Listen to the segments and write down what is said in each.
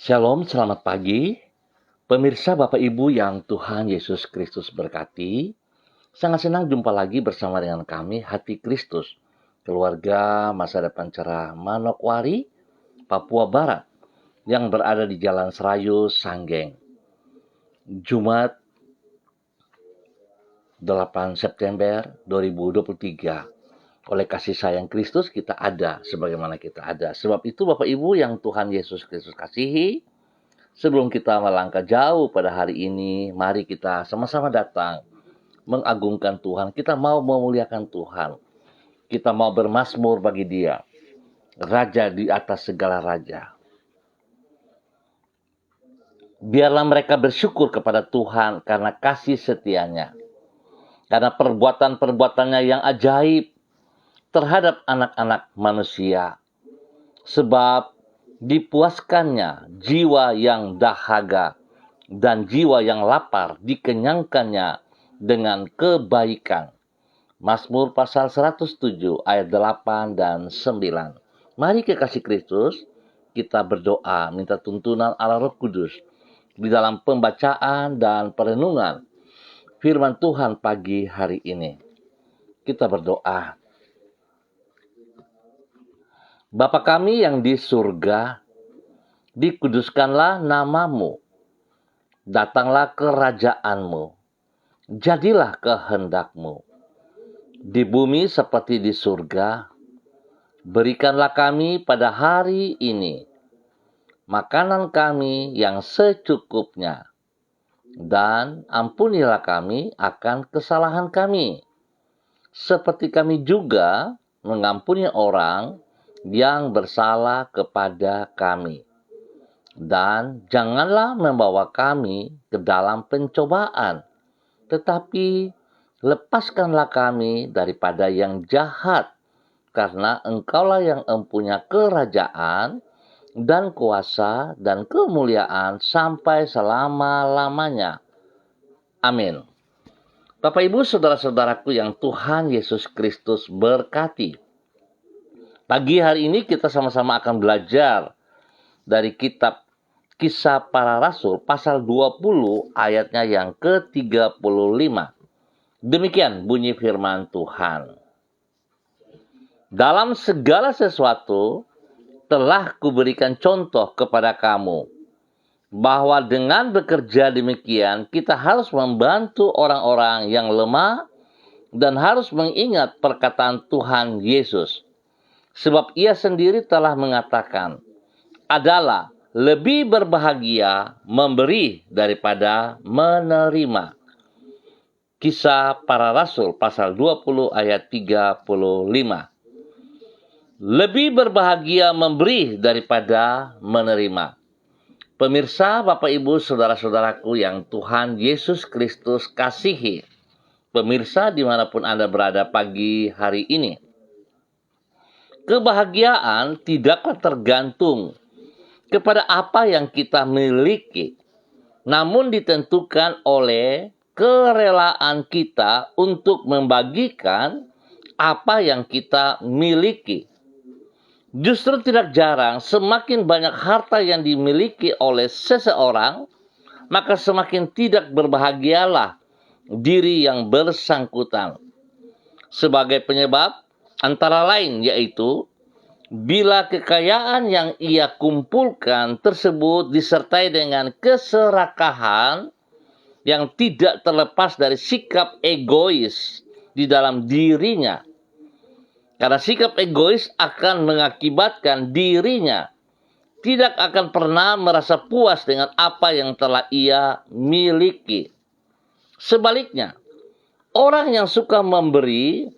Shalom, selamat pagi. Pemirsa Bapak Ibu yang Tuhan Yesus Kristus berkati, sangat senang jumpa lagi bersama dengan kami, Hati Kristus, keluarga masa depan cerah Manokwari, Papua Barat, yang berada di Jalan Serayu, Sanggeng. Jumat 8 September 2023. Oleh kasih sayang Kristus kita ada sebagaimana kita ada. Sebab itu Bapak Ibu yang Tuhan Yesus Kristus kasihi, sebelum kita melangkah jauh pada hari ini, mari kita sama-sama datang mengagungkan Tuhan. Kita mau memuliakan Tuhan. Kita mau bermazmur bagi Dia, Raja di atas segala raja. Biarlah mereka bersyukur kepada Tuhan karena kasih setianya, karena perbuatan-perbuatannya yang ajaib terhadap anak-anak manusia. Sebab dipuaskannya jiwa yang dahaga dan jiwa yang lapar dikenyangkannya dengan kebaikan. Mazmur pasal 107 ayat 8 dan 9. Mari kekasih Kristus, kita berdoa minta tuntunan Allah Roh Kudus di dalam pembacaan dan perenungan firman Tuhan pagi hari ini. Kita berdoa. Bapa kami yang di surga, dikuduskanlah namamu. Datanglah kerajaanmu. Jadilah kehendakmu. Di bumi seperti di surga. Berikanlah kami pada hari ini makanan kami yang secukupnya. Dan ampunilah kami akan kesalahan kami. Seperti kami juga mengampuni orang yang bersalah kepada kami. Dan janganlah membawa kami ke dalam pencobaan, tetapi lepaskanlah kami daripada yang jahat, karena Engkaulah yang mempunyai kerajaan dan kuasa dan kemuliaan sampai selama-lamanya. Amin. Bapak Ibu saudara-saudaraku yang Tuhan Yesus Kristus berkati. Pagi hari ini kita sama-sama akan belajar dari kitab Kisah Para Rasul pasal 20 ayatnya yang ke-35. Demikian bunyi firman Tuhan. Dalam segala sesuatu telah kuberikan contoh kepada kamu, bahwa dengan bekerja demikian kita harus membantu orang-orang yang lemah dan harus mengingat perkataan Tuhan Yesus. Sebab ia sendiri telah mengatakan, adalah lebih berbahagia memberi daripada menerima. Kisah Para Rasul pasal 20 ayat 35. Lebih berbahagia memberi daripada menerima. Pemirsa, Bapak Ibu, saudara-saudaraku yang Tuhan Yesus Kristus kasihi. Pemirsa dimanapun Anda berada pagi hari ini. Kebahagiaan tidaklah tergantung kepada apa yang kita miliki, namun ditentukan oleh kerelaan kita untuk membagikan apa yang kita miliki. Justru tidak jarang semakin banyak harta yang dimiliki oleh seseorang, maka semakin tidak berbahagialah diri yang bersangkutan. Sebagai penyebab antara lain yaitu bila kekayaan yang ia kumpulkan tersebut disertai dengan keserakahan yang tidak terlepas dari sikap egois di dalam dirinya. Karena sikap egois akan mengakibatkan dirinya tidak akan pernah merasa puas dengan apa yang telah ia miliki. Sebaliknya, orang yang suka memberi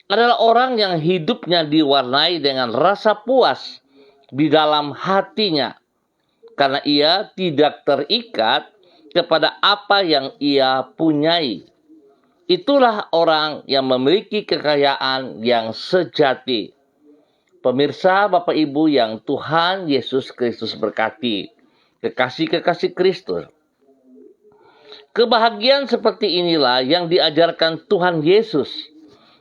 adalah orang yang hidupnya diwarnai dengan rasa puas di dalam hatinya, karena ia tidak terikat kepada apa yang ia punyai. Itulah orang yang memiliki kekayaan yang sejati. Pemirsa, Bapak Ibu yang Tuhan Yesus Kristus berkati, kekasih-kekasih Kristus. Kebahagiaan seperti inilah yang diajarkan Tuhan Yesus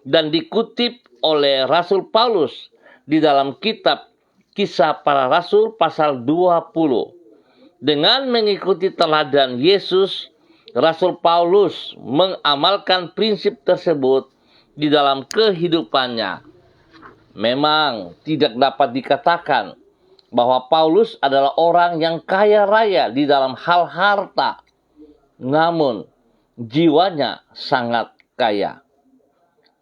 dan dikutip oleh Rasul Paulus di dalam kitab Kisah Para Rasul pasal 20. Dengan mengikuti teladan Yesus, Rasul Paulus mengamalkan prinsip tersebut di dalam kehidupannya. Memang tidak dapat dikatakan bahwa Paulus adalah orang yang kaya raya di dalam hal harta, namun jiwanya sangat kaya.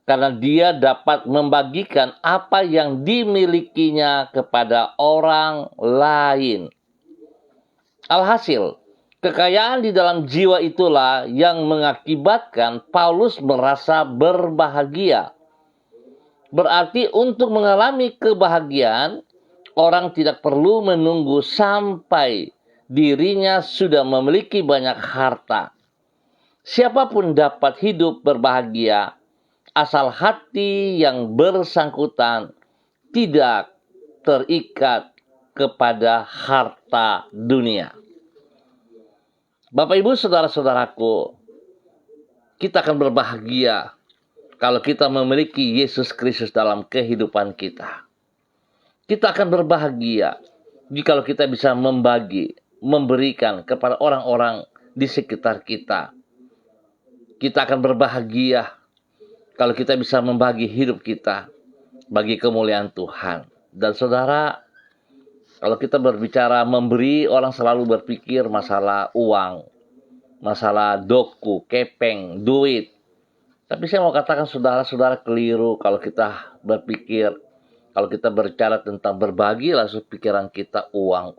Karena dia dapat membagikan apa yang dimilikinya kepada orang lain. Alhasil, kekayaan di dalam jiwa itulah yang mengakibatkan Paulus merasa berbahagia. Berarti untuk mengalami kebahagiaan, orang tidak perlu menunggu sampai dirinya sudah memiliki banyak harta. Siapapun dapat hidup berbahagia, asal hati yang bersangkutan tidak terikat kepada harta dunia. Bapak, Ibu, saudara-saudaraku, kita akan berbahagia kalau kita memiliki Yesus Kristus dalam kehidupan kita. Kita akan berbahagia jika kita bisa memberikan kepada orang-orang di sekitar kita. Kita akan berbahagia kalau kita bisa membagi hidup kita bagi kemuliaan Tuhan. Dan saudara, kalau kita berbicara memberi, orang selalu berpikir masalah uang, masalah doku, kepeng, duit. Tapi saya mau katakan saudara-saudara keliru kalau kita berpikir, kalau kita berbicara tentang berbagi, langsung pikiran kita uang.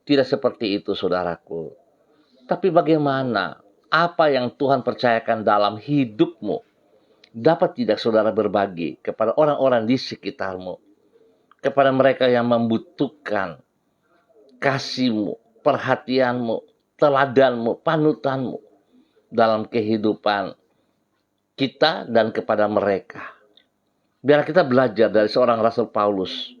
Tidak seperti itu, saudaraku. Tapi bagaimana apa yang Tuhan percayakan dalam hidupmu dapat tidak saudara berbagi kepada orang-orang di sekitarmu, kepada mereka yang membutuhkan kasihmu, perhatianmu, teladanmu, panutanmu dalam kehidupan kita dan kepada mereka. Biar kita belajar dari seorang Rasul Paulus.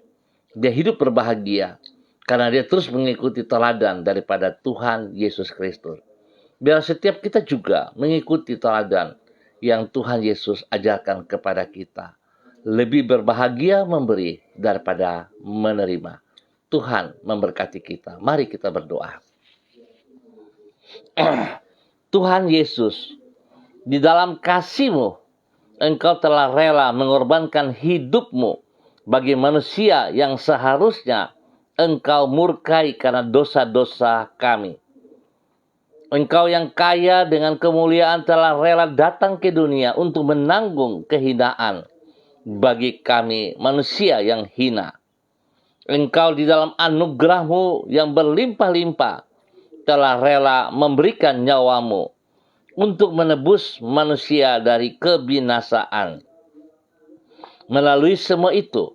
Dia hidup berbahagia karena dia terus mengikuti teladan daripada Tuhan Yesus Kristus. Biar setiap kita juga mengikuti teladan yang Tuhan Yesus ajarkan kepada kita. Lebih berbahagia memberi daripada menerima. Tuhan memberkati kita. Mari kita berdoa. Tuhan Yesus, di dalam kasih-Mu, Engkau telah rela mengorbankan hidup-Mu bagi manusia yang seharusnya Engkau murkai karena dosa-dosa kami. Engkau yang kaya dengan kemuliaan telah rela datang ke dunia untuk menanggung kehinaan bagi kami manusia yang hina. Engkau di dalam anugerah-Mu yang berlimpah-limpah telah rela memberikan nyawa-Mu untuk menebus manusia dari kebinasaan. Melalui semua itu,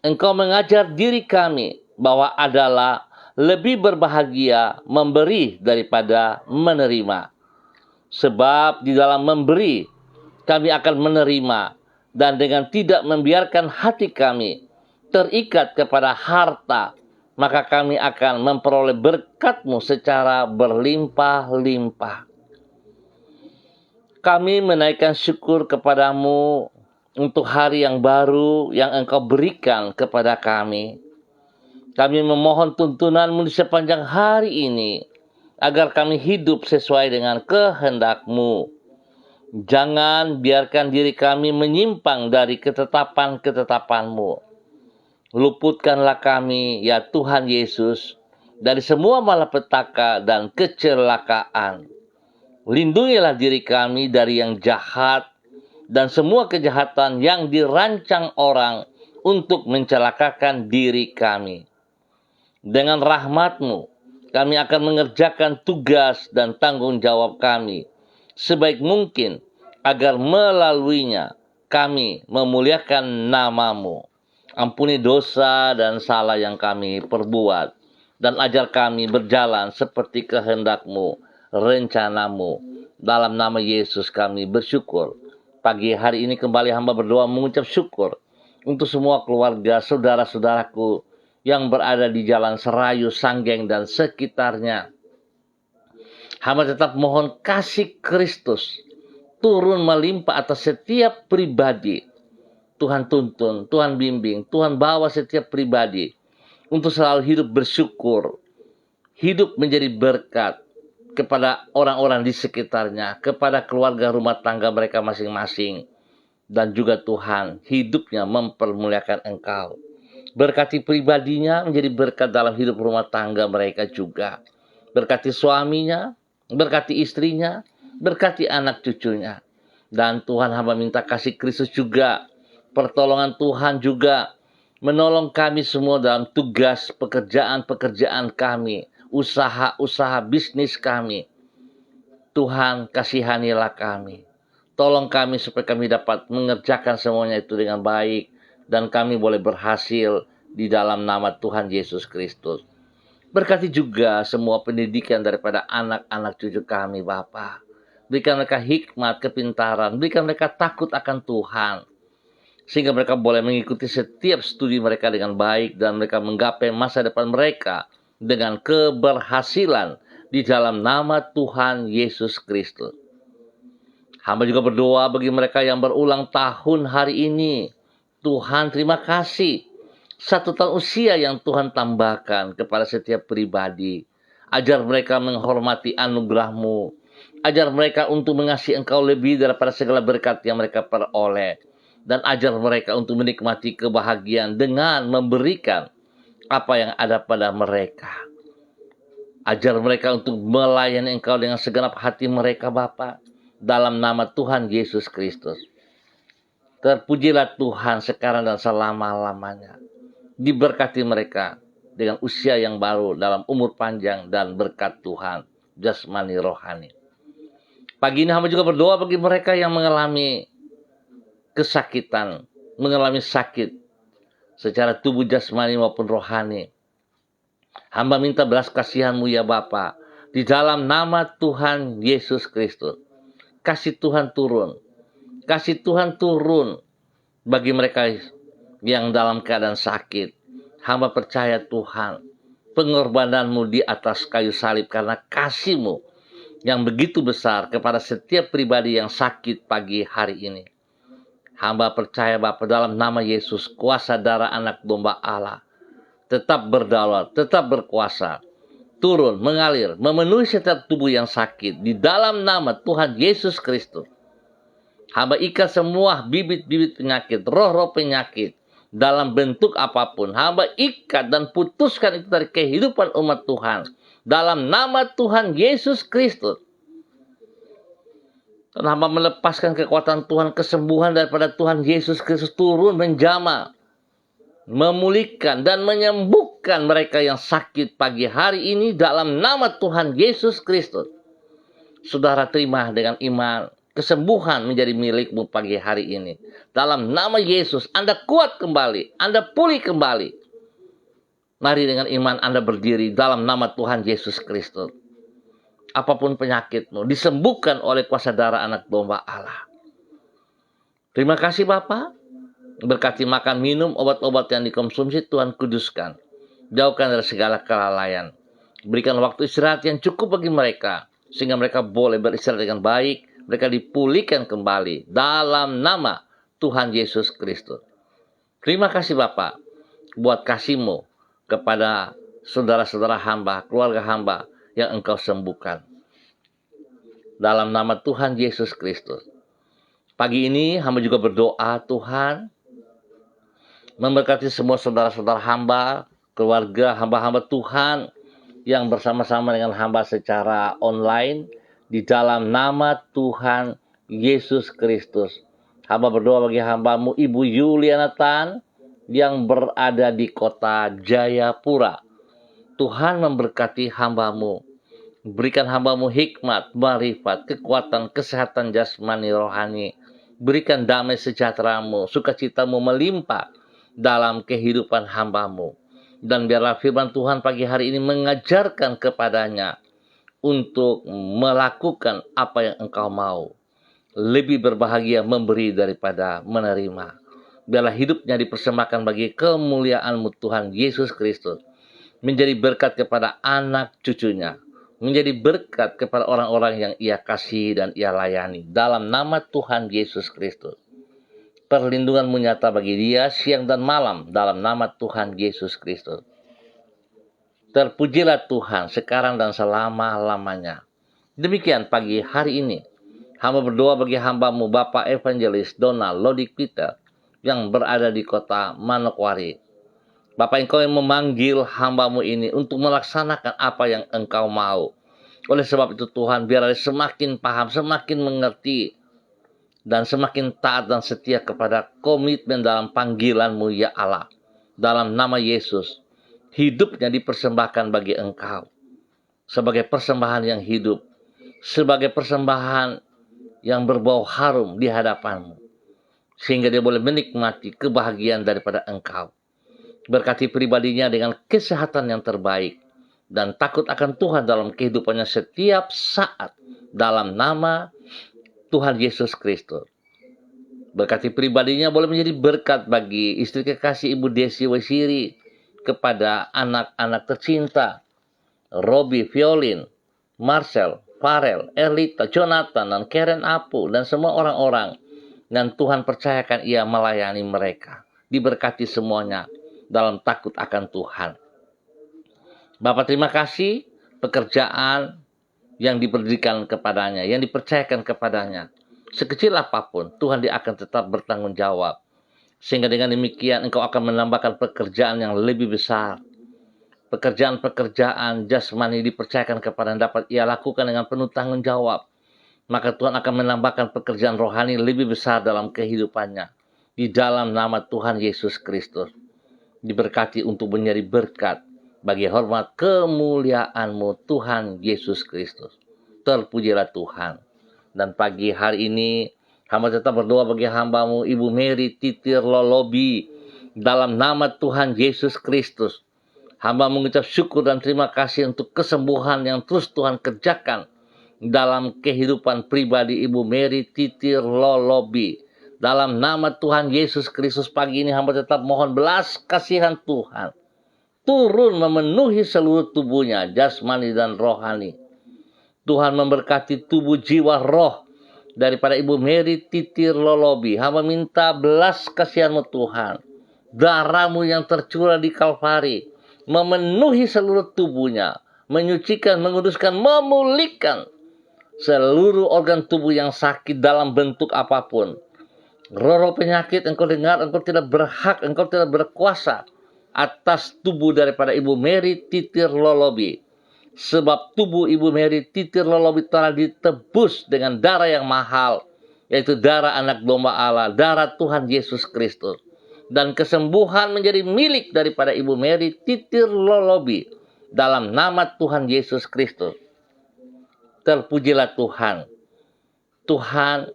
Engkau mengajar diri kami bahwa adalah lebih berbahagia memberi daripada menerima. Sebab di dalam memberi, kami akan menerima, dan dengan tidak membiarkan hati kami terikat kepada harta, maka kami akan memperoleh berkat-Mu secara berlimpah-limpah. Kami menaikkan syukur kepada-Mu untuk hari yang baru yang Engkau berikan kepada kami. Kami memohon tuntunan-Mu di sepanjang hari ini, agar kami hidup sesuai dengan kehendak-Mu. Jangan biarkan diri kami menyimpang dari ketetapan-ketetapan-Mu. Luputkanlah kami, ya Tuhan Yesus, dari semua malapetaka dan kecelakaan. Lindungilah diri kami dari yang jahat dan semua kejahatan yang dirancang orang untuk mencelakakan diri kami. Dengan rahmat-Mu, kami akan mengerjakan tugas dan tanggung jawab kami sebaik mungkin, agar melaluinya kami memuliakan nama-Mu. Ampuni dosa dan salah yang kami perbuat, dan ajar kami berjalan seperti kehendak-Mu, rencana-Mu. Dalam nama Yesus kami bersyukur. Pagi hari ini kembali hamba berdoa mengucap syukur untuk semua keluarga, saudara-saudaraku yang berada di Jalan Serayu, Sanggeng, dan sekitarnya. Hamba tetap mohon kasih Kristus turun melimpah atas setiap pribadi. Tuhan tuntun, Tuhan bimbing, Tuhan bawa setiap pribadi untuk selalu hidup bersyukur hidup menjadi berkat kepada orang-orang di sekitarnya, kepada keluarga rumah tangga mereka masing-masing. Dan juga Tuhan, hidupnya mempermuliakan Engkau. Berkati pribadinya menjadi berkat dalam hidup rumah tangga mereka juga. Berkati suaminya, berkati istrinya, berkati anak cucunya. Dan Tuhan, hamba minta kasih Kristus juga, pertolongan Tuhan juga, menolong kami semua dalam tugas pekerjaan-pekerjaan kami, usaha-usaha bisnis kami. Tuhan, kasihanilah kami. Tolong kami supaya kami dapat mengerjakan semuanya itu dengan baik, dan kami boleh berhasil di dalam nama Tuhan Yesus Kristus. Berkati juga semua pendidikan daripada anak-anak cucu kami, Bapa. Berikan mereka hikmat, kepintaran, berikan mereka takut akan Tuhan, sehingga mereka boleh mengikuti setiap studi mereka dengan baik, dan mereka menggapai masa depan mereka dengan keberhasilan di dalam nama Tuhan Yesus Kristus. Hamba juga berdoa bagi mereka yang berulang tahun hari ini. Tuhan, terima kasih. 1 tahun usia yang Tuhan tambahkan kepada setiap pribadi. Ajar mereka menghormati anugerah-Mu. Ajar mereka untuk mengasihi Engkau lebih daripada segala berkat yang mereka peroleh. Dan ajar mereka untuk menikmati kebahagiaan dengan memberikan apa yang ada pada mereka. Ajar mereka untuk melayani Engkau dengan segenap hati mereka, Bapa. Dalam nama Tuhan Yesus Kristus. Terpujilah Tuhan sekarang dan selama-lamanya. Diberkati mereka dengan usia yang baru dalam umur panjang dan berkat Tuhan jasmani rohani. Pagi ini hamba juga berdoa bagi mereka yang mengalami kesakitan, mengalami sakit secara tubuh jasmani maupun rohani. Hamba minta belas kasihan-Mu ya Bapa, di dalam nama Tuhan Yesus Kristus. Kasih Tuhan turun. Kasih Tuhan turun bagi mereka yang dalam keadaan sakit. Hamba percaya Tuhan, pengorbanan-Mu di atas kayu salib karena kasih-Mu yang begitu besar kepada setiap pribadi yang sakit pagi hari ini. Hamba percaya Bapa, dalam nama Yesus, kuasa darah anak domba Allah tetap berdaulat, tetap berkuasa. Turun, mengalir, memenuhi setiap tubuh yang sakit di dalam nama Tuhan Yesus Kristus. Hamba ikat semua bibit-bibit penyakit, roh-roh penyakit dalam bentuk apapun. Hamba ikat dan putuskan itu dari kehidupan umat Tuhan dalam nama Tuhan Yesus Kristus. Dan hamba melepaskan kekuatan Tuhan, kesembuhan daripada Tuhan Yesus Kristus turun menjamah, memulihkan dan menyembuhkan mereka yang sakit pagi hari ini dalam nama Tuhan Yesus Kristus. Saudara terima dengan iman, kesembuhan menjadi milik-Mu pagi hari ini. Dalam nama Yesus, Anda kuat kembali, Anda pulih kembali. Mari dengan iman Anda berdiri dalam nama Tuhan Yesus Kristus. Apapun penyakitmu, disembuhkan oleh kuasa darah anak domba Allah. Terima kasih Bapa. Berkati makan minum obat-obat yang dikonsumsi, Tuhan kuduskan. Jauhkan dari segala kelalaian. Berikan waktu istirahat yang cukup bagi mereka, sehingga mereka boleh beristirahat dengan baik. Mereka dipulihkan kembali dalam nama Tuhan Yesus Kristus. Terima kasih Bapa buat kasih-Mu kepada saudara-saudara hamba, keluarga hamba yang Engkau sembuhkan. Dalam nama Tuhan Yesus Kristus. Pagi ini hamba juga berdoa, Tuhan memberkati semua saudara-saudara hamba, keluarga hamba-hamba Tuhan yang bersama-sama dengan hamba secara online di dalam nama Tuhan Yesus Kristus. Hamba berdoa bagi hamba-Mu Ibu Yuliana Tan yang berada di kota Jayapura. Tuhan memberkati hamba-Mu. Berikan hamba-Mu hikmat, marifat, kekuatan, kesehatan jasmani rohani. Berikan damai sejahtera-Mu, sukacita-Mu melimpah dalam kehidupan hamba-Mu. Dan biarlah firman Tuhan pagi hari ini mengajarkan kepadanya untuk melakukan apa yang Engkau mau. Lebih berbahagia memberi daripada menerima. Biarlah hidupnya dipersembahkan bagi kemuliaan-Mu Tuhan Yesus Kristus. Menjadi berkat kepada anak cucunya. Menjadi berkat kepada orang-orang yang Ia kasih dan Ia layani. Dalam nama Tuhan Yesus Kristus. Perlindungan-Mu nyata bagi dia siang dan malam dalam nama Tuhan Yesus Kristus. Terpujilah Tuhan sekarang dan selama-lamanya. Demikian pagi hari ini, hamba berdoa bagi hambamu Bapak Evangelis Donald Lodik Peter yang berada di kota Manokwari. Bapak, Engkau yang memanggil hambamu ini untuk melaksanakan apa yang Engkau mau. Oleh sebab itu Tuhan, biarlah dia semakin paham, semakin mengerti, dan semakin taat dan setia kepada komitmen dalam panggilan-Mu ya Allah. Dalam nama Yesus, hidupnya dipersembahkan bagi Engkau sebagai persembahan yang hidup, sebagai persembahan yang berbau harum di hadapan-Mu, sehingga dia boleh menikmati kebahagiaan daripada Engkau. Berkati pribadinya dengan kesehatan yang terbaik dan takut akan Tuhan dalam kehidupannya setiap saat, dalam nama Tuhan Yesus Kristus. Berkati pribadinya boleh menjadi berkat bagi istri kekasih Ibu Desi Wesiri, kepada anak-anak tercinta Robi, Violin, Marcel, Farel, Erlita, Jonathan, dan Karen Apu, dan semua orang-orang yang Tuhan percayakan ia melayani mereka. Diberkati semuanya dalam takut akan Tuhan. Bapak, terima kasih pekerjaan yang diberikan kepadanya, yang dipercayakan kepadanya. Sekecil apapun, Tuhan dia akan tetap bertanggung jawab. Sehingga dengan demikian Engkau akan menambahkan pekerjaan yang lebih besar. Pekerjaan-pekerjaan jasmani dipercayakan kepada yang dapat ia lakukan dengan penuh tanggung jawab. Maka Tuhan akan menambahkan pekerjaan rohani lebih besar dalam kehidupannya. Di dalam nama Tuhan Yesus Kristus. Diberkati untuk menjadi berkat bagi hormat kemuliaan-Mu Tuhan Yesus Kristus. Terpujilah Tuhan. Dan pagi hari ini hamba tetap berdoa bagi hamba-Mu Ibu Mary Titir Lolobi. Dalam nama Tuhan Yesus Kristus, hamba mengucap syukur dan terima kasih untuk kesembuhan yang terus Tuhan kerjakan dalam kehidupan pribadi Ibu Mary Titir Lolobi. Dalam nama Tuhan Yesus Kristus, pagi ini hamba tetap mohon belas kasihan Tuhan turun memenuhi seluruh tubuhnya, jasmani dan rohani. Tuhan memberkati tubuh, jiwa, roh daripada Ibu Mary Titir Lolobi. Hamba minta belas kasihan-Mu Tuhan, darah-Mu yang tercurah di Kalvari memenuhi seluruh tubuhnya, menyucikan, menguduskan, memulihkan seluruh organ tubuh yang sakit dalam bentuk apapun. Roh-roh penyakit Engkau dengar, Engkau tidak berhak, Engkau tidak berkuasa atas tubuh daripada Ibu Mary Titir Lolobi. Sebab tubuh Ibu Mary Titir Lolobi telah ditebus dengan darah yang mahal, yaitu darah anak domba Allah, darah Tuhan Yesus Kristus. Dan kesembuhan menjadi milik daripada Ibu Mary Titir Lolobi dalam nama Tuhan Yesus Kristus. Terpujilah Tuhan. Tuhan,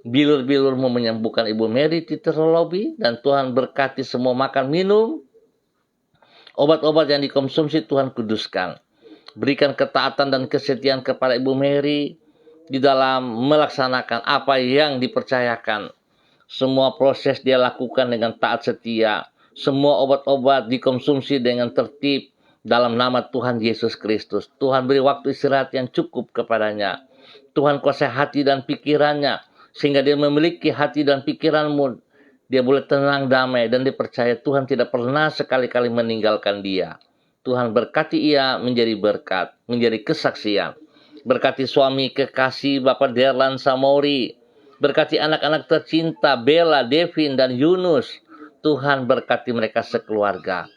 bilur-bilur-Mu menyembuhkan Ibu Mary Titir Lolobi, dan Tuhan berkati semua makan minum, obat-obat yang dikonsumsi Tuhan kuduskan. Berikan ketaatan dan kesetiaan kepada Ibu Mary di dalam melaksanakan apa yang dipercayakan. Semua proses dia lakukan dengan taat setia. Semua obat-obat dikonsumsi dengan tertib dalam nama Tuhan Yesus Kristus. Tuhan beri waktu istirahat yang cukup kepadanya. Tuhan kuasai hati dan pikirannya, sehingga dia memiliki hati dan pikiran-Mu. Dia boleh tenang, damai, dan dipercaya Tuhan tidak pernah sekali-kali meninggalkan dia. Tuhan berkati ia menjadi berkat, menjadi kesaksian. Berkati suami kekasih Bapak Derlan Samori. Berkati anak-anak tercinta Bella, Devin, dan Yunus. Tuhan berkati mereka sekeluarga.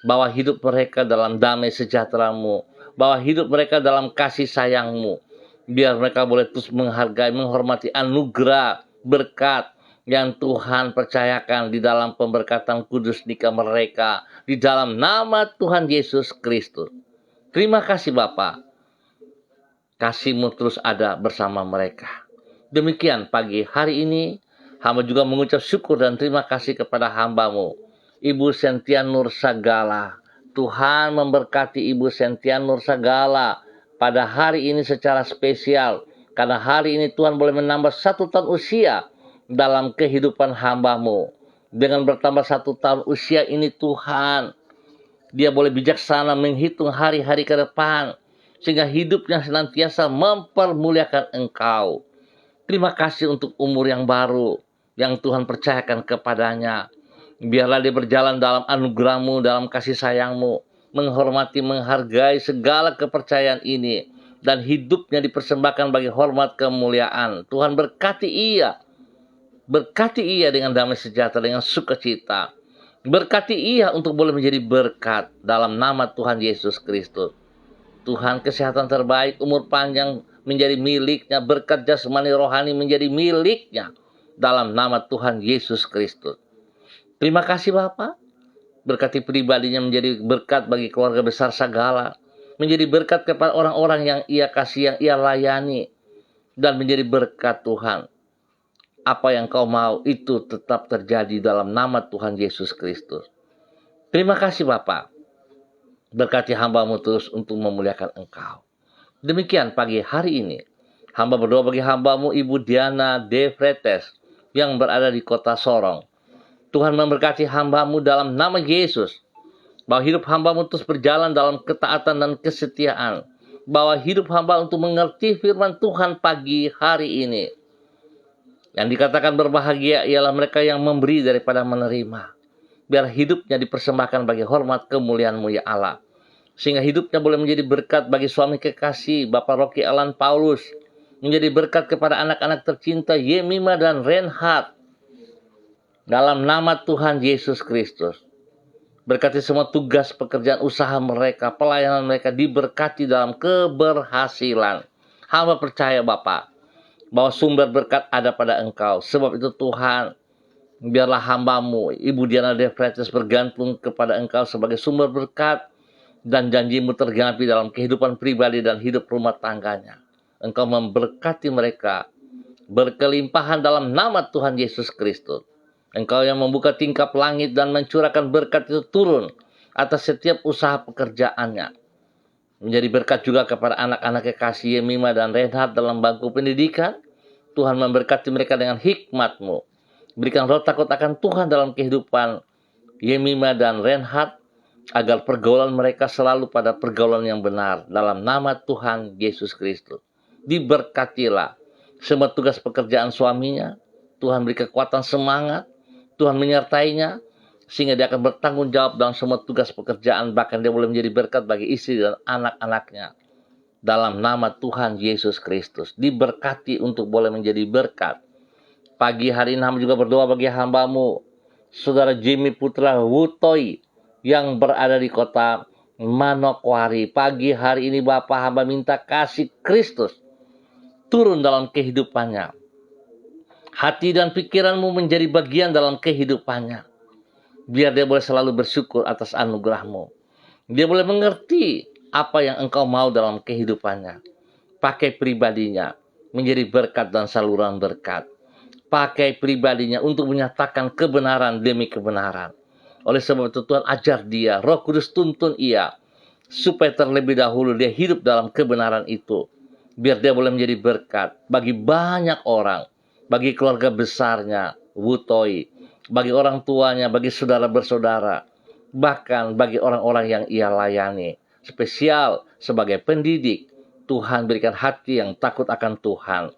Bawa hidup mereka dalam damai sejahtera-Mu. Bawa hidup mereka dalam kasih sayang-Mu. Biar mereka boleh terus menghargai, menghormati anugerah, berkat yang Tuhan percayakan di dalam pemberkatan kudus nikah mereka. Di dalam nama Tuhan Yesus Kristus. Terima kasih Bapa. Kasih-Mu terus ada bersama mereka. Demikian pagi hari ini, hamba juga mengucap syukur dan terima kasih kepada hamba-Mu, Ibu Sentia Nur Sagala. Tuhan memberkati Ibu Sentia Nur Sagala pada hari ini secara spesial. Karena hari ini Tuhan boleh menambah 1 tahun usia dalam kehidupan hamba-Mu. Dengan bertambah 1 tahun usia ini Tuhan, dia boleh bijaksana menghitung hari-hari ke depan, sehingga hidupnya senantiasa mempermuliakan Engkau. Terima kasih untuk umur yang baru yang Tuhan percayakan kepadanya. Biarlah dia berjalan dalam anugerah-Mu, dalam kasih sayang-Mu. menghormati, menghargai segala kepercayaan ini, dan hidupnya dipersembahkan bagi hormat kemuliaan. Tuhan berkati ia dengan damai sejahtera, dengan sukacita. Berkati ia untuk boleh menjadi berkat dalam nama Tuhan Yesus Kristus. Tuhan, kesehatan terbaik, umur panjang menjadi miliknya, berkat jasmani rohani menjadi miliknya dalam nama Tuhan Yesus Kristus. Terima kasih Bapa. Berkati pribadinya menjadi berkat bagi keluarga besar Sagala, menjadi berkat kepada orang-orang yang ia kasih, yang ia layani, dan menjadi berkat Tuhan. Apa yang Kau mau itu tetap terjadi dalam nama Tuhan Yesus Kristus. Terima kasih Bapa. Berkati hamba-Mu terus untuk memuliakan Engkau. Demikian pagi hari ini, hamba berdoa bagi hamba-Mu Ibu Diana De Fretes yang berada di kota Sorong. Tuhan memberkati hamba-Mu dalam nama Yesus. Bahwa hidup hamba-Mu terus berjalan dalam ketaatan dan kesetiaan. Bahwa hidup hamba untuk mengerti firman Tuhan pagi hari ini. Yang dikatakan berbahagia ialah mereka yang memberi daripada menerima. Biar hidupnya dipersembahkan bagi hormat kemuliaan-Mu ya Allah. Sehingga hidupnya boleh menjadi berkat bagi suami kekasih Bapak Rocky Alan Paulus. Menjadi berkat kepada anak-anak tercinta Yemima dan Reinhard. Dalam nama Tuhan Yesus Kristus. Berkati semua tugas pekerjaan usaha mereka, pelayanan mereka diberkati dalam keberhasilan. Hamba percaya Bapa, bahwa sumber berkat ada pada Engkau. Sebab itu Tuhan, biarlah hamba-Mu, Ibu Diana De Fretes bergantung kepada Engkau sebagai sumber berkat. Dan janji-Mu tergenapi dalam kehidupan pribadi dan hidup rumah tangganya. Engkau memberkati mereka berkelimpahan dalam nama Tuhan Yesus Kristus. Engkau yang membuka tingkap langit dan mencurahkan berkat itu turun atas setiap usaha pekerjaannya. Menjadi berkat juga kepada anak-anak kekasih Yemima dan Reinhard dalam bangku pendidikan. Tuhan memberkati mereka dengan hikmat-Mu. Berikan roh takut akan Tuhan dalam kehidupan Yemima dan Reinhard, agar pergaulan mereka selalu pada pergaulan yang benar. Dalam nama Tuhan Yesus Kristus. Diberkatilah semua tugas pekerjaan suaminya. Tuhan beri kekuatan semangat. Tuhan menyertainya, sehingga dia akan bertanggung jawab dalam semua tugas pekerjaan. Bahkan dia boleh menjadi berkat bagi istri dan anak-anaknya. Dalam nama Tuhan Yesus Kristus. Diberkati untuk boleh menjadi berkat. Pagi hari ini hamba juga berdoa bagi hamba-Mu, Saudara Jimmy Putra Wutoi, yang berada di kota Manokwari. Pagi hari ini Bapa, hamba minta kasih Kristus turun dalam kehidupannya. Hati dan pikiran-Mu menjadi bagian dalam kehidupannya. Biar dia boleh selalu bersyukur atas anugerah-Mu. Dia boleh mengerti apa yang Engkau mau dalam kehidupannya. Pakai pribadinya menjadi berkat dan saluran berkat. Pakai pribadinya untuk menyatakan kebenaran demi kebenaran. Oleh sebab itu Tuhan ajar dia, Roh Kudus tuntun ia, supaya terlebih dahulu dia hidup dalam kebenaran itu. Biar dia boleh menjadi berkat bagi banyak orang. Bagi keluarga besarnya, Wutoi, bagi orang tuanya, bagi saudara bersaudara, bahkan bagi orang-orang yang ia layani. Spesial sebagai pendidik, Tuhan berikan hati yang takut akan Tuhan.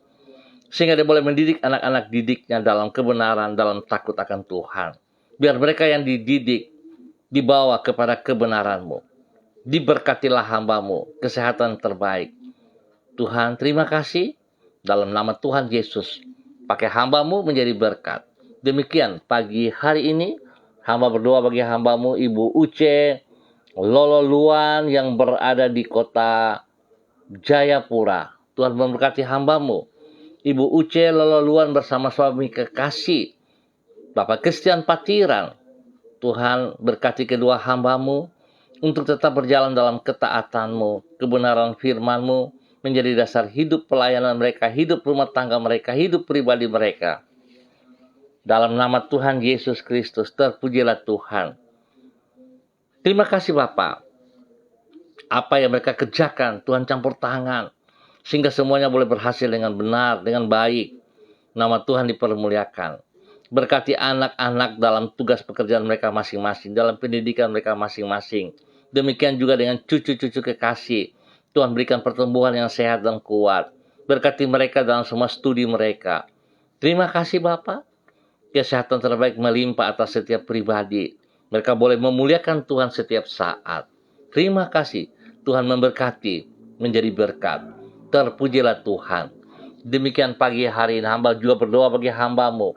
Sehingga dia boleh mendidik anak-anak didiknya dalam kebenaran, dalam takut akan Tuhan. Biar mereka yang dididik dibawa kepada kebenaran-Mu. Diberkatilah hamba-Mu, kesehatan terbaik. Tuhan, terima kasih dalam nama Tuhan Yesus. Pakai hamba-Mu menjadi berkat. Demikian pagi hari ini, hamba berdoa bagi hamba-Mu Ibu Uce Lolo Luan yang berada di kota Jayapura. Tuhan memberkati hamba-Mu Ibu Uce Lolo Luan bersama suami kekasih Bapak Christian Patiran. Tuhan berkati kedua hamba-Mu untuk tetap berjalan dalam ketaatan-Mu, kebenaran firman-Mu menjadi dasar hidup pelayanan mereka, hidup rumah tangga mereka, hidup pribadi mereka. Dalam nama Tuhan Yesus Kristus, terpujilah Tuhan. Terima kasih Bapak. Apa yang mereka kerjakan, Tuhan campur tangan. Sehingga semuanya boleh berhasil dengan benar, dengan baik. Nama Tuhan dipermuliakan. Berkati anak-anak dalam tugas pekerjaan mereka masing-masing, dalam pendidikan mereka masing-masing. Demikian juga dengan cucu-cucu kekasih. Tuhan berikan pertumbuhan yang sehat dan kuat. Berkati mereka dalam semua studi mereka. Terima kasih Bapak. Kesehatan terbaik melimpah atas setiap pribadi. Mereka boleh memuliakan Tuhan setiap saat. Terima kasih, Tuhan memberkati, menjadi berkat. Terpujilah Tuhan. Demikian pagi hari ini hamba juga berdoa bagi hambamu,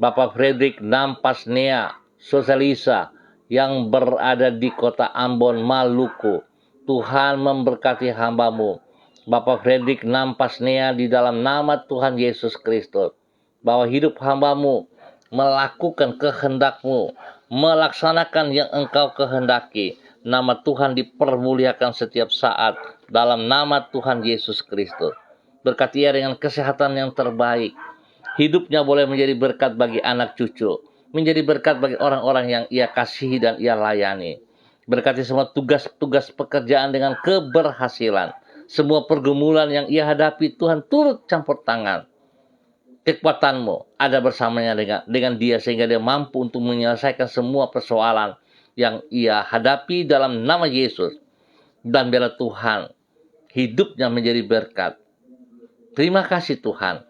Bapak Frederick Nampasnea Sosalisa yang berada di kota Ambon, Maluku. Tuhan memberkati hambamu, Bapak Frederick Nampasnea, di dalam nama Tuhan Yesus Kristus. Bahwa hidup hambamu melakukan kehendakmu, melaksanakan yang engkau kehendaki. Nama Tuhan dipermuliakan setiap saat dalam nama Tuhan Yesus Kristus. Berkati ia dengan kesehatan yang terbaik. Hidupnya boleh menjadi berkat bagi anak cucu, menjadi berkat bagi orang-orang yang ia kasihi dan ia layani. Berkati semua tugas-tugas pekerjaan dengan keberhasilan. Semua pergumulan yang ia hadapi, Tuhan turut campur tangan. Kekuatanmu ada bersamanya dengan dia, sehingga dia mampu untuk menyelesaikan semua persoalan yang ia hadapi dalam nama Yesus. Dan biarlah Tuhan hidupnya menjadi berkat. Terima kasih Tuhan.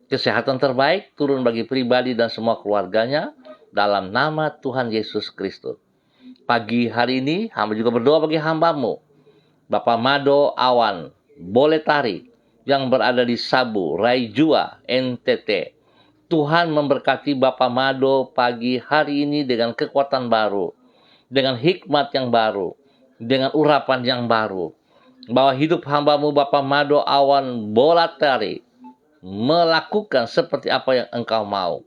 Kesehatan terbaik turun bagi pribadi dan semua keluarganya dalam nama Tuhan Yesus Kristus. Pagi hari ini hamba juga berdoa bagi hambamu, Bapak Mado Awan Boletari yang berada di Sabu, Raijua, NTT. Tuhan memberkati Bapak Mado pagi hari ini dengan kekuatan baru, dengan hikmat yang baru, dengan urapan yang baru. Bahwa hidup hambamu Bapak Mado Awan Boletari melakukan seperti apa yang engkau mau.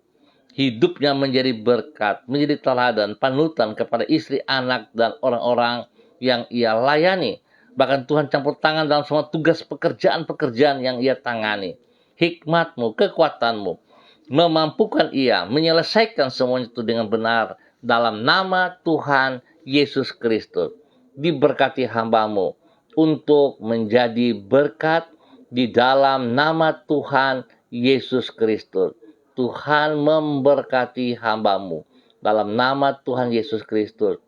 Hidupnya menjadi berkat, menjadi teladan, panutan kepada istri, anak, dan orang-orang yang ia layani. Bahkan Tuhan campur tangan dalam semua tugas pekerjaan-pekerjaan yang ia tangani. Hikmatmu, kekuatanmu memampukan ia menyelesaikan semuanya itu dengan benar dalam nama Tuhan Yesus Kristus. Diberkati hambamu untuk menjadi berkat di dalam nama Tuhan Yesus Kristus. Tuhan memberkati hambamu dalam nama Tuhan Yesus Kristus.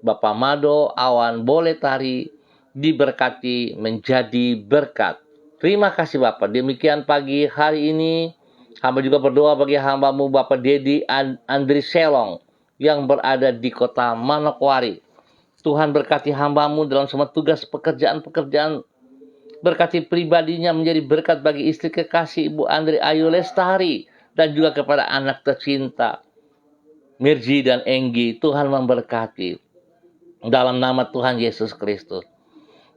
Bapak Mado Awan Boletari diberkati menjadi berkat. Terima kasih Bapak. Demikian pagi hari ini hamba juga berdoa bagi hambamu Bapak Dedi Andri Selong yang berada di kota Manokwari. Tuhan berkati hambamu dalam semua tugas pekerjaan-pekerjaan. Berkati pribadinya menjadi berkat bagi istri kekasih Ibu Andri Ayu Lestari dan juga kepada anak tercinta Mirji dan Enggi. Tuhan memberkati dalam nama Tuhan Yesus Kristus.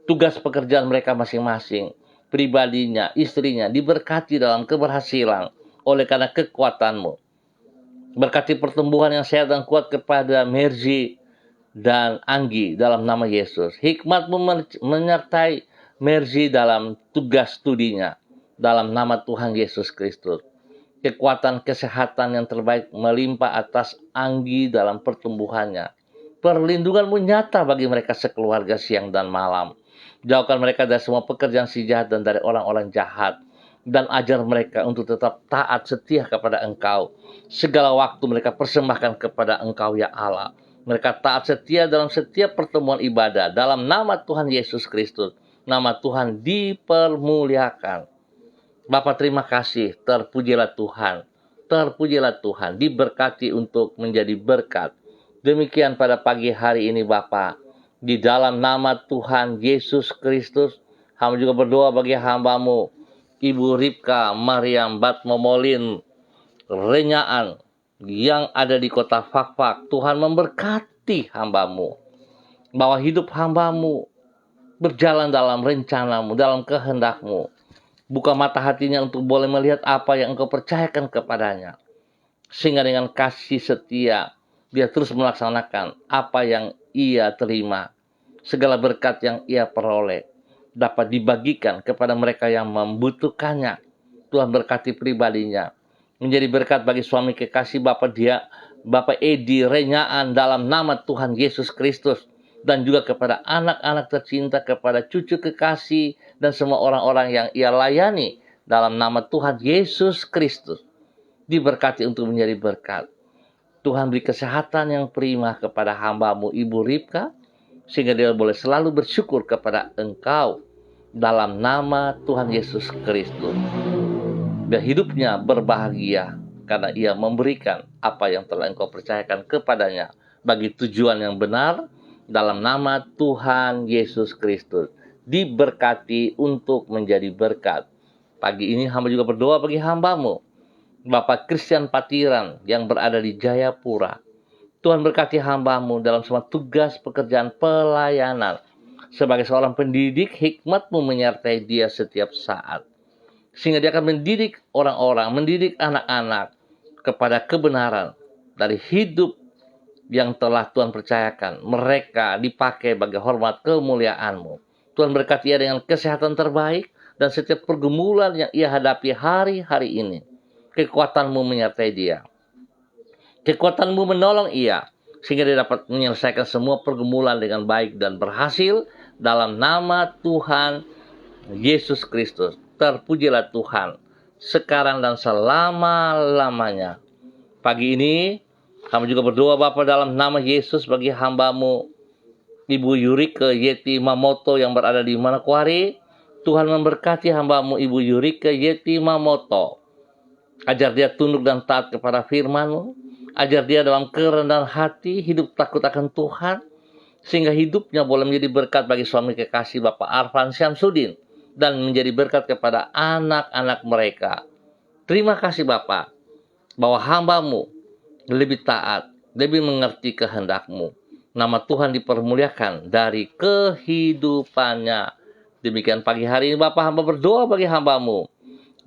Tugas pekerjaan mereka masing-masing, pribadinya, istrinya diberkati dalam keberhasilan oleh karena kekuatanmu. Berkati pertumbuhan yang sehat dan kuat kepada Mirji dan Anggi dalam nama Yesus. Hikmatmu menyertai Mirji dalam tugas studinya dalam nama Tuhan Yesus Kristus. Kekuatan kesehatan yang terbaik melimpah atas Anggi dalam pertumbuhannya. Perlindunganmu nyata bagi mereka sekeluarga siang dan malam. Jauhkan mereka dari semua pekerjaan si jahat dan dari orang-orang jahat. Dan ajar mereka untuk tetap taat setia kepada Engkau. Segala waktu mereka persembahkan kepada Engkau ya Allah. Mereka taat setia dalam setiap pertemuan ibadah. Dalam nama Tuhan Yesus Kristus. Nama Tuhan dipermuliakan. Bapak terima kasih, terpujilah Tuhan. Terpujilah Tuhan, diberkati untuk menjadi berkat. Demikian pada pagi hari ini Bapak. Di dalam nama Tuhan Yesus Kristus, hamba juga berdoa bagi hambamu, Ibu Ripka Mariam Batmomolin Renyaan yang ada di kota Fakfak. Tuhan memberkati hambamu. Bahwa hidup hambamu berjalan dalam rencanamu, dalam kehendakmu. Buka mata hatinya untuk boleh melihat apa yang engkau percayakan kepadanya. Sehingga dengan kasih setia, dia terus melaksanakan apa yang ia terima. Segala berkat yang ia peroleh dapat dibagikan kepada mereka yang membutuhkannya. Tuhan berkati pribadinya. Menjadi berkat bagi suami kekasih Bapak Edi Renyaan dalam nama Tuhan Yesus Kristus. Dan juga kepada anak-anak tercinta, kepada cucu kekasih, dan semua orang-orang yang ia layani dalam nama Tuhan Yesus Kristus. Diberkati untuk menjadi berkat. Tuhan beri kesehatan yang prima kepada hambamu Ibu Ripka, sehingga dia boleh selalu bersyukur kepada Engkau dalam nama Tuhan Yesus Kristus. Biar hidupnya berbahagia karena ia memberikan apa yang telah Engkau percayakan kepadanya bagi tujuan yang benar, dalam nama Tuhan Yesus Kristus. Diberkati untuk menjadi berkat. Pagi ini hamba juga berdoa bagi hambamu, Bapak Christian Patiran yang berada di Jayapura. Tuhan berkati hambamu dalam semua tugas pekerjaan pelayanan. Sebagai seorang pendidik, hikmat-Mu menyertai dia setiap saat. Sehingga dia akan mendidik orang-orang, mendidik anak-anak kepada kebenaran dari hidup yang telah Tuhan percayakan. Mereka dipakai bagi hormat kemuliaan-Mu. Tuhan berkati ia dengan kesehatan terbaik dan setiap pergumulan yang ia hadapi hari-hari ini. Kekuatan-Mu menyertai dia. Kekuatan-Mu menolong ia sehingga dia dapat menyelesaikan semua pergumulan dengan baik dan berhasil dalam nama Tuhan Yesus Kristus. Terpujilah Tuhan sekarang dan selama-lamanya. Pagi ini kami juga berdoa Bapa dalam nama Yesus bagi hamba-Mu Ibu Yurike Yeti Mamoto yang berada di Manokwari. Tuhan memberkati hamba-Mu Ibu Yurike Yeti Mamoto. Ajar dia tunduk dan taat kepada firman-Mu. Ajar dia dalam kerendahan hati, hidup takut akan Tuhan. Sehingga hidupnya boleh menjadi berkat bagi suami kekasih Bapak Arfan Syamsuddin. Dan menjadi berkat kepada anak-anak mereka. Terima kasih Bapak, bahwa hamba-Mu lebih taat, lebih mengerti kehendak-Mu. Nama Tuhan dipermuliakan dari kehidupannya. Demikian pagi hari ini Bapak hamba berdoa bagi hamba-Mu,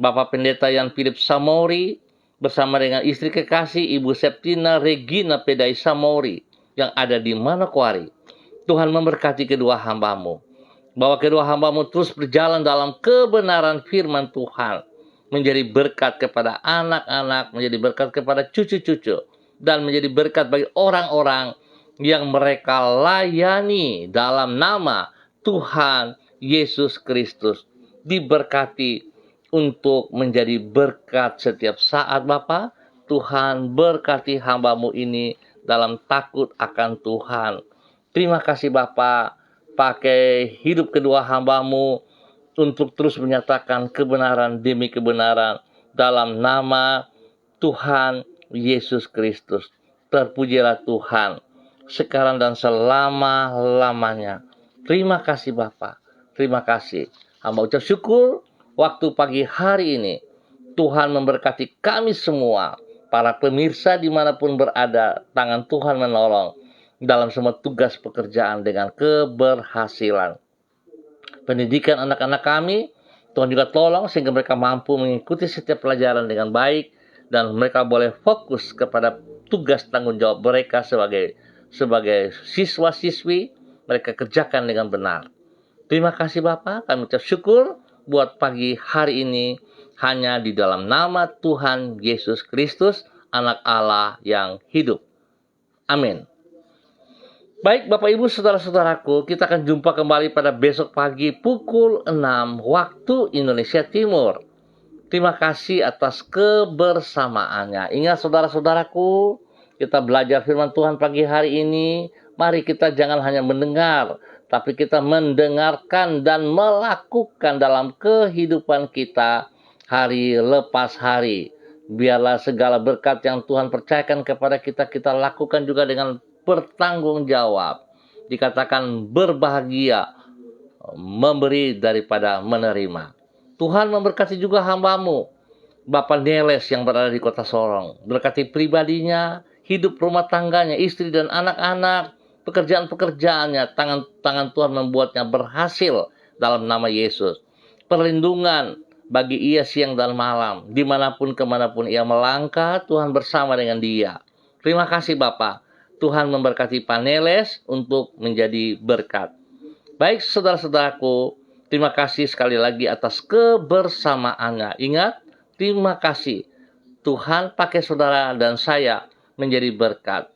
Bapak Pendeta Yan Philip Samori, bersama dengan istri kekasih Ibu Septina Regina Pedai Samori, yang ada di Manokwari. Tuhan memberkati kedua hamba-Mu, bahwa kedua hamba-Mu terus berjalan dalam kebenaran firman Tuhan, menjadi berkat kepada anak-anak, menjadi berkat kepada cucu-cucu, dan menjadi berkat bagi orang-orang yang mereka layani dalam nama Tuhan Yesus Kristus. Diberkati untuk menjadi berkat setiap saat Bapa. Tuhan berkati hamba-Mu ini dalam takut akan Tuhan. Terima kasih Bapa, pakai hidup kedua hamba-Mu untuk terus menyatakan kebenaran demi kebenaran dalam nama Tuhan Yesus Kristus. Terpujilah Tuhan sekarang dan selama-lamanya. Terima kasih Bapa. Terima kasih. Hamba ucap syukur waktu pagi hari ini. Tuhan memberkati kami semua. Para pemirsa dimanapun berada, tangan Tuhan menolong dalam semua tugas pekerjaan dengan keberhasilan. Pendidikan anak-anak kami, Tuhan juga tolong sehingga mereka mampu mengikuti setiap pelajaran dengan baik. Dan mereka boleh fokus kepada tugas tanggung jawab mereka sebagai siswa-siswi, mereka kerjakan dengan benar. Terima kasih Bapak, kami ucap syukur buat pagi hari ini hanya di dalam nama Tuhan Yesus Kristus, Anak Allah yang hidup. Amin. Baik Bapak Ibu Saudara-saudaraku, kita akan jumpa kembali pada besok pagi pukul 6 waktu Indonesia Timur. Terima kasih atas kebersamaannya. Ingat saudara-saudaraku, kita belajar firman Tuhan pagi hari ini. Mari kita jangan hanya mendengar, tapi kita mendengarkan dan melakukan dalam kehidupan kita hari lepas hari. Biarlah segala berkat yang Tuhan percayakan kepada kita, kita lakukan juga dengan bertanggung jawab. Dikatakan berbahagia memberi daripada menerima. Tuhan memberkati juga hamba-Mu, Bapak Neles yang berada di kota Sorong. Berkati pribadinya, hidup rumah tangganya, istri dan anak-anak, pekerjaan-pekerjaannya. Tangan Tuhan membuatnya berhasil dalam nama Yesus. Perlindungan bagi ia siang dan malam. Dimanapun kemanapun ia melangkah, Tuhan bersama dengan dia. Terima kasih Bapak. Tuhan memberkati Pak Neles untuk menjadi berkat. Baik saudara-saudaraku, terima kasih sekali lagi atas kebersamaannya. Ingat, terima kasih. Tuhan pakai saudara dan saya menjadi berkat.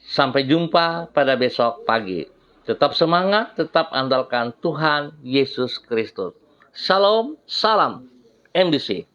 Sampai jumpa pada besok pagi. Tetap semangat, tetap andalkan Tuhan Yesus Kristus. Shalom, salam MDC.